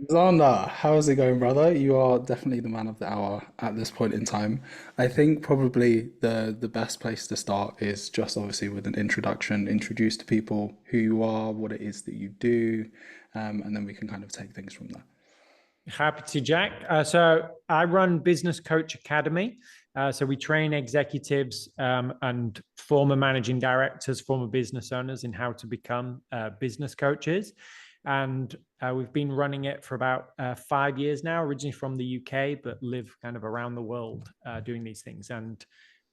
Xander, how's it going, brother? You are definitely the man of the hour at this point in time. I think probably the best place to start is just obviously with an introduction, introduce to people who you are, what it is that you do, and then we can kind of take things from there. Happy to, Jack. So I run Business Coach Academy. So we train executives and former managing directors, former business owners in how to become business coaches. And we've been running it for about 5 years now, originally from the UK, but live kind of around the world doing these things. And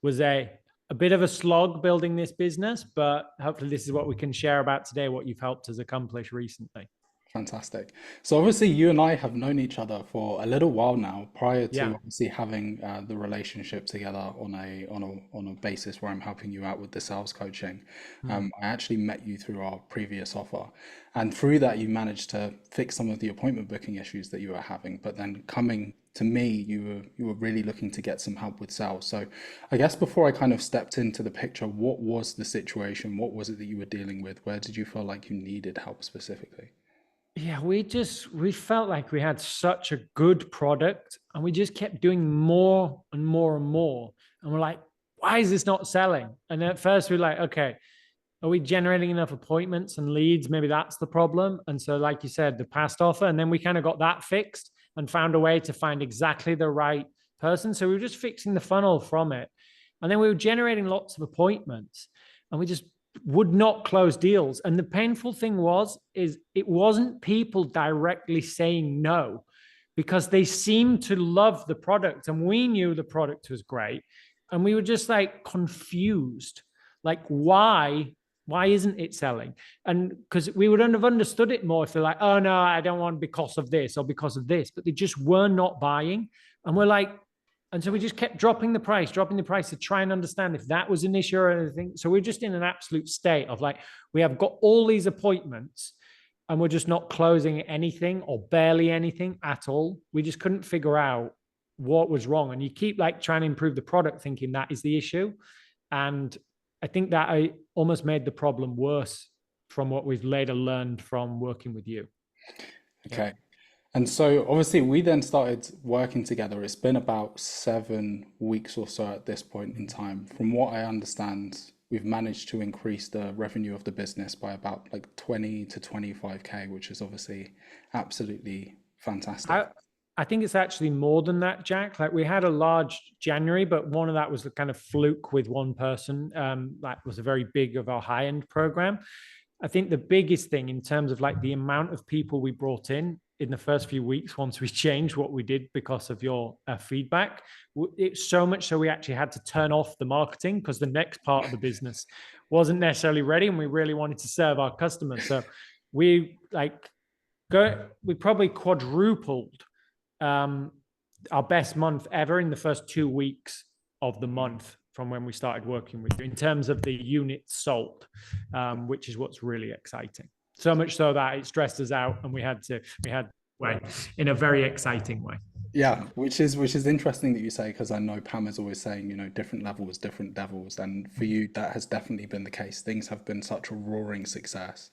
was a bit of a slog building this business, but hopefully this is what we can share about today, what you've helped us accomplish recently. Fantastic. So obviously you and I have known each other for a little while now, prior to Yeah. obviously having the relationship together on a basis where I'm helping you out with the sales coaching. Hmm. I actually met you through our previous offer, and through that you managed to fix some of the appointment booking issues that you were having. But then coming to me, you were really looking to get some help with sales. So I guess before I kind of stepped into the picture, what was the situation? What was it that you were dealing with? Where did you feel like you needed help specifically? Yeah, we felt like we had such a good product and we just kept doing more and more and more. And we're like, why is this not selling? And at first we we're like, okay, are we generating enough appointments and leads? Maybe that's the problem. And so, like you said, the past offer, and then we kind of got that fixed and found a way to find exactly the right person. So we were just fixing the funnel from it. And then we were generating lots of appointments and we just would not close deals. And the painful thing is it wasn't people directly saying no because they seemed to love the product and we knew the product was great. And we were just like confused, like why isn't it selling? And because we would have understood it more if they're like, oh no, I don't want because of this or because of this, but they just were not buying. And we're like, and so we just kept dropping the price to try and understand if that was an issue or anything. So we're just in an absolute state of like, we have got all these appointments and we're just not closing anything or barely anything at all. We just couldn't figure out what was wrong. And you keep like trying to improve the product, thinking that is the issue. And I think that I almost made the problem worse from what we've later learned from working with you. Yeah. Okay. And so obviously we then started working together. It's been about 7 weeks or so at this point in time. From what I understand, we've managed to increase the revenue of the business by about like 20 to 25K, which is obviously absolutely fantastic. I, I think it's actually more than that, Jack. Like we had a large January, but one of that was the kind of fluke with one person. That was a very big of our high end program. I think the biggest thing in terms of like the amount of people we brought in the first few weeks once we changed what we did because of your feedback, it's so much so we actually had to turn off the marketing because the next part of the business wasn't necessarily ready and we really wanted to serve our customers. So we like we probably quadrupled um, our best month ever in the first 2 weeks of the month from when we started working with you in terms of the units sold, which is what's really exciting. So much so that it stressed us out, and we had way in a very exciting way. Yeah, which is interesting that you say because I know Pam is always saying, different levels, different devils, and for you that has definitely been the case. Things have been such a roaring success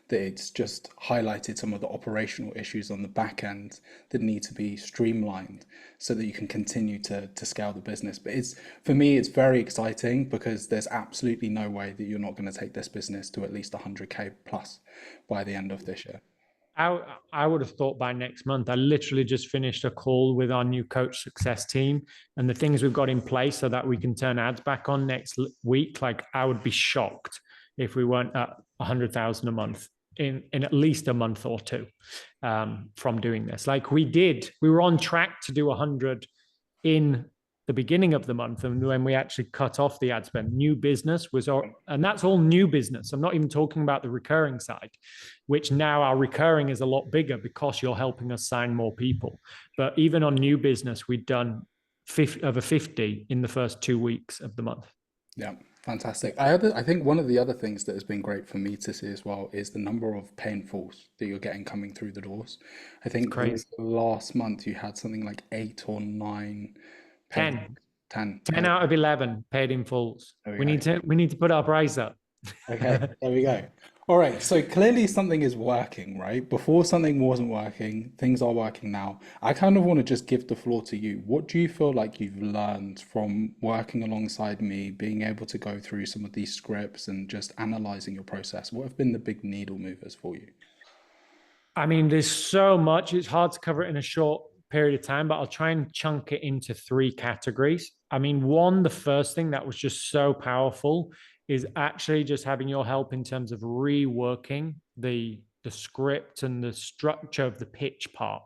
that it's just highlighted some of the operational issues on the back end that need to be streamlined so that you can continue to scale the business. But it's for me, it's very exciting because there's absolutely no way that you're not going to take this business to at least 100K plus by the end of this year. I would have thought by next month. I literally just finished a call with our new coach success team and the things we've got in place so that we can turn ads back on next week. Like I would be shocked if we weren't at 100,000 a month in at least a month or two from doing this. Like we were on track to do 100 in the beginning of the month, and when we actually cut off the ad spend, new business was all, and that's all new business. I'm not even talking about the recurring side, which now our recurring is a lot bigger because you're helping us sign more people. But even on new business, we'd done 50, over 50 in the first 2 weeks of the month. Yeah, fantastic. I think one of the other things that has been great for me to see as well is the number of paying falls that you're getting coming through the doors. I It's think crazy. last month you had something like 8 or 9 paying 10, 10. 10 Okay, out of 11 paid in fulls. there we We go. need to put our price up. Okay, there we go. All right, so clearly something is working, right? Before something wasn't working, things are working now. I kind of want to just give the floor to you. What do you feel like you've learned from working alongside me, being able to go through some of these scripts and just analyzing your process? What have been the big needle movers for you? I mean, there's so much. It's hard to cover it in a short period of time, but I'll try and chunk it into three categories. I mean, one, the first thing that was just so powerful is actually just having your help in terms of reworking the script and the structure of the pitch part.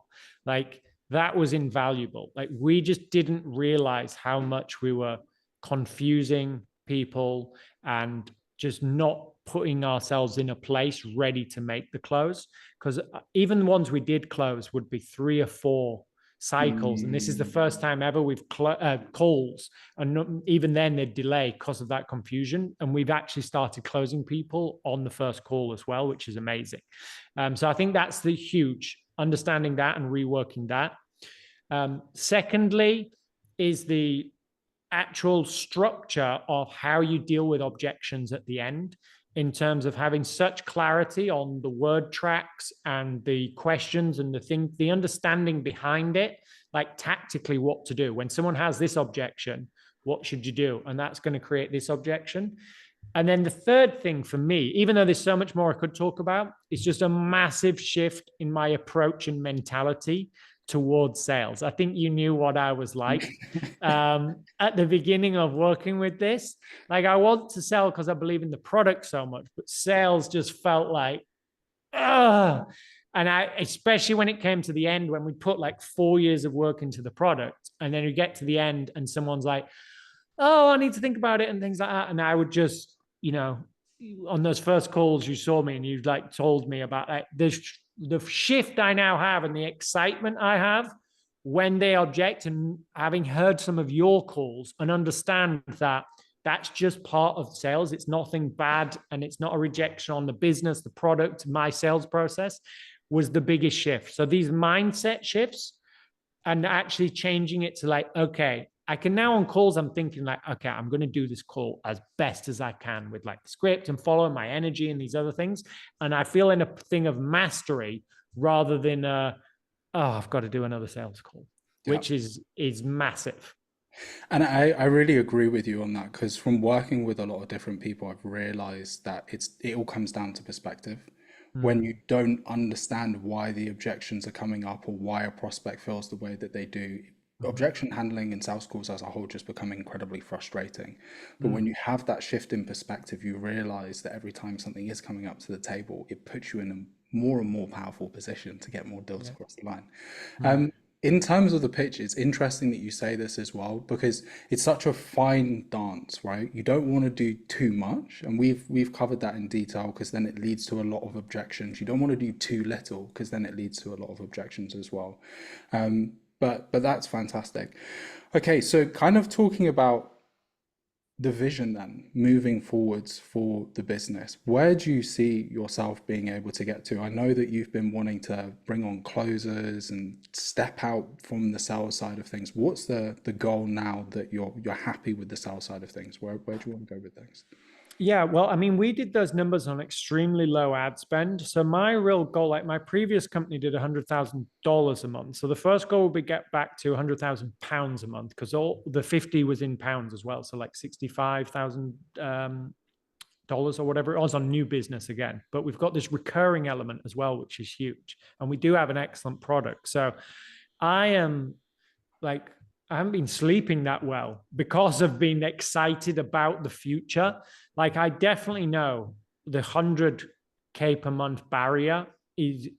Like that was invaluable. Like we just didn't realize how much we were confusing people and just not putting ourselves in a place ready to make the close, because even the ones we did close would be 3 or 4 cycles, and this is the Mm, first time ever we've calls, and not, even then they'd delay because of that confusion, and we've actually started closing people on the first call as well, which is amazing. So I think that's the huge understanding that and reworking that. Secondly is the actual structure of how you deal with objections at the end, in terms of having such clarity on the word tracks and the questions and the understanding behind it, like tactically what to do when someone has this objection. What should you do? And that's going to create this objection. And then the third thing for me, even though there's so much more I could talk about, is just a massive shift in my approach and mentality towards sales. I think you knew what I was like at the beginning of working with this. Like I want to sell because I believe in the product so much, but sales just felt like, ugh. And I, especially when it came to the end, when we put like 4 years of work into the product, and then you get to the end and someone's like, oh, I need to think about it and things like that. And I would just, on those first calls, you saw me and you like told me about like the shift I now have and the excitement I have when they object, and having heard some of your calls and understand that that's just part of sales. It's nothing bad, and it's not a rejection on the business, the product, my sales process was the biggest shift. So these mindset shifts and actually changing it to like, okay, I can now on calls, I'm thinking like, okay, I'm going to do this call as best as I can with like the script and following my energy and these other things. And I feel in a thing of mastery rather than, oh, I've got to do another sales call, yeah. which is massive. And I really agree with you on that because from working with a lot of different people, I've realized that it all comes down to perspective. When Mm, you don't understand why the objections are coming up or why a prospect feels the way that they do, mhm, objection handling and sales calls as a whole just become incredibly frustrating. But when mm, you have that shift in perspective, you realize that every time something is coming up to the table, it puts you in a more and more powerful position to get more deals yeah. across the line. Mm, Um, in terms of the pitch, it's interesting that you say this as well because it's such a fine dance, right? You don't want to do too much, and we've covered that in detail because then it leads to a lot of objections. You don't want to do too little because then it leads to a lot of objections as well. But that's fantastic. Okay, so kind of talking about the vision then moving forwards for the business, where do you see yourself being able to get to? I know that you've been wanting to bring on closers and step out from the sales side of things. What's the goal now that you're happy with the sales side of things? Where do you want to go with things? Yeah, well, I mean, we did those numbers on extremely low ad spend. So my real goal, like my previous company did $100,000 a month. So the first goal would be get back to £100,000 a month, because all the 50 was in pounds as well. So like $65,000 dollars or whatever it was on new business again. But we've got this recurring element as well, which is huge. And we do have an excellent product. So I am like, I haven't been sleeping that well because of being excited about the future. Like, I definitely know the 100K per month barrier is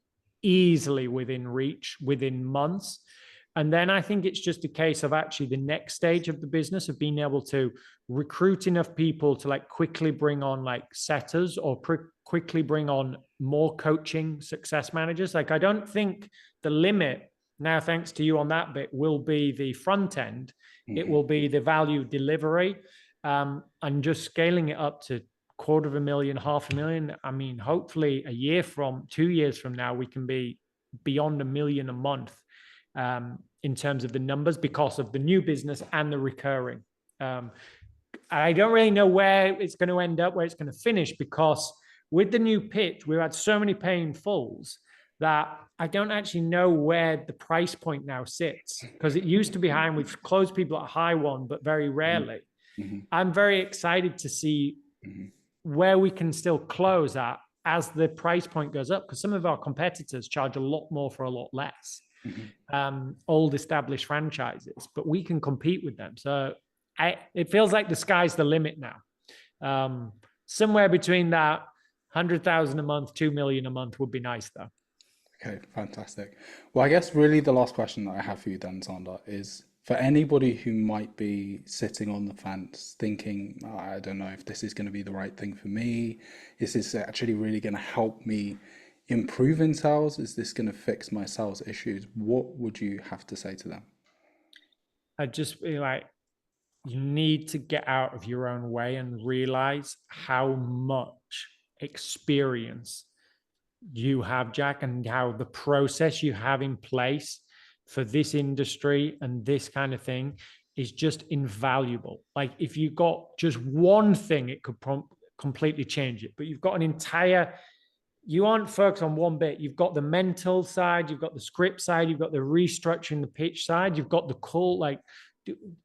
easily within reach within months. And then I think it's just a case of actually the next stage of the business of being able to recruit enough people to like quickly bring on like setters or quickly bring on more coaching success managers. Like, I don't think the limit now, thanks to you on that bit, will be the front end. It Mhm. will be the value delivery, and just scaling it up to 250,000, 500,000. I mean, hopefully a year from 2 years from now, we can be beyond 1 million a month, in terms of the numbers because of the new business and the recurring. Um, I don't really know where it's going to end up, where it's going to finish, because with the new pitch, we've had so many paying fulls that I don't actually know where the price point now sits, because it used to be high and we've closed people at a high one, but very rarely. Mm-hmm. I'm very excited to see where we can still close at as the price point goes up, because some of our competitors charge a lot more for a lot less. Old established franchises, but we can compete with them. So it feels like the sky's the limit now. Somewhere between that 100,000 a month, 2 million a month would be nice though. Okay, fantastic. Well, I guess really the last question that I have for you then, Sander, is for anybody who might be sitting on the fence thinking, "Oh, I don't know if this is going to be the right thing for me. Is this actually really going to help me improve in sales? Is this going to fix my sales issues?" What would you have to say to them? I'd just be like, you need to get out of your own way and realize how much experience you have, Jack, and how the process you have in place for this industry and this kind of thing is just invaluable. Like if you got just one thing, it could completely change it, but you've got an entire, you aren't focused on one bit. You've got the mental side, you've got the script side, you've got the restructuring the pitch side, you've got the call, like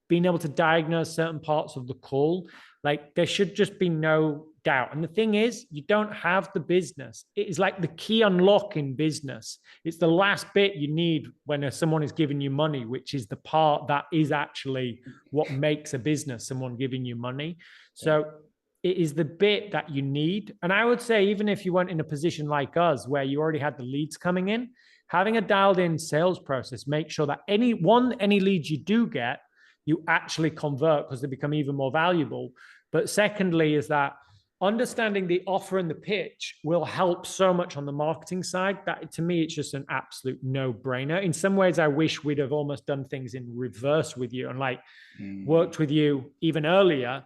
being able to diagnose certain parts of the call. Like there should just be no doubt. And the thing is, you don't have the business. It is like the key unlock in business. It's the last bit you need when someone is giving you money, which is the part that is actually what makes a business, someone giving you money. So it is the bit that you need. And I would say, even if you weren't in a position like us, where you already had the leads coming in, having a dialed in sales process, make sure that any leads you do get, you actually convert, because they become even more valuable. But secondly, is that understanding the offer and the pitch will help so much on the marketing side that to me, it's just an absolute no brainer. In some ways, I wish we'd have almost done things in reverse with you and like worked with you even earlier.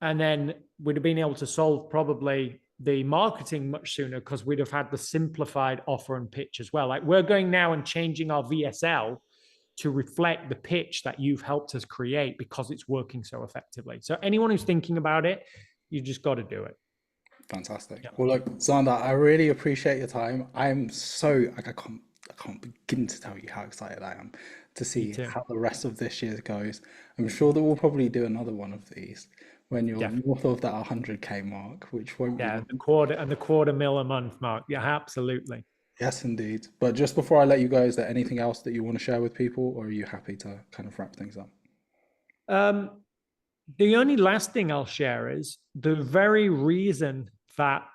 And then we'd have been able to solve probably the marketing much sooner, because we'd have had the simplified offer and pitch as well. Like we're going now and changing our VSL to reflect the pitch that you've helped us create, because it's working so effectively. So anyone who's thinking about it, you just got to do it. Fantastic. Yeah. Well, look, Xander, I really appreciate your time. I'm so like I can't begin to tell you how excited I am to Me see too. how the rest of this year goes. I'm sure that we'll probably do another one of these when you're Definitely. north of that 100K mark, which won't be Yeah, long. the quarter mil a month mark. Yeah, absolutely. Yes, indeed. But just before I let you go, is there anything else that you want to share with people, or are you happy to kind of wrap things up? Um, the only last thing I'll share is the very reason that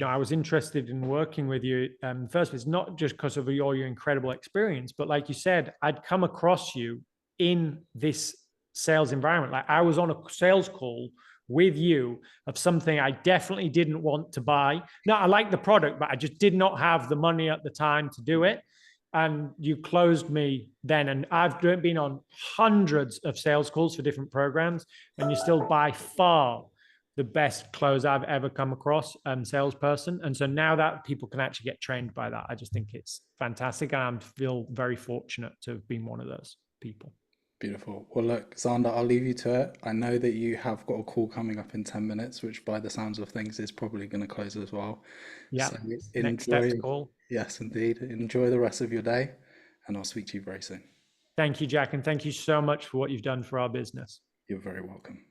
I was interested in working with you. First, it's not just because of your incredible experience, but like you said, I'd come across you in this sales environment. Like I was on a sales call with you of something I definitely didn't want to buy. No, I like the product, but I just did not have the money at the time to do it. And you closed me then. And I've been on hundreds of sales calls for different programs, and you're still by far the best close I've ever come across, salesperson. And so now that people can actually get trained by that, I just think it's fantastic. And I feel very fortunate to have been one of those people. Beautiful. Well, look, Xander, I'll leave you to it. I know that you have got a call coming up in 10 minutes, which by the sounds of things is probably going to close as well. Yeah. So Next steps enjoy, call. yes, indeed. Enjoy the rest of your day, and I'll speak to you very soon. Thank you, Jack. And thank you so much for what you've done for our business. You're very welcome.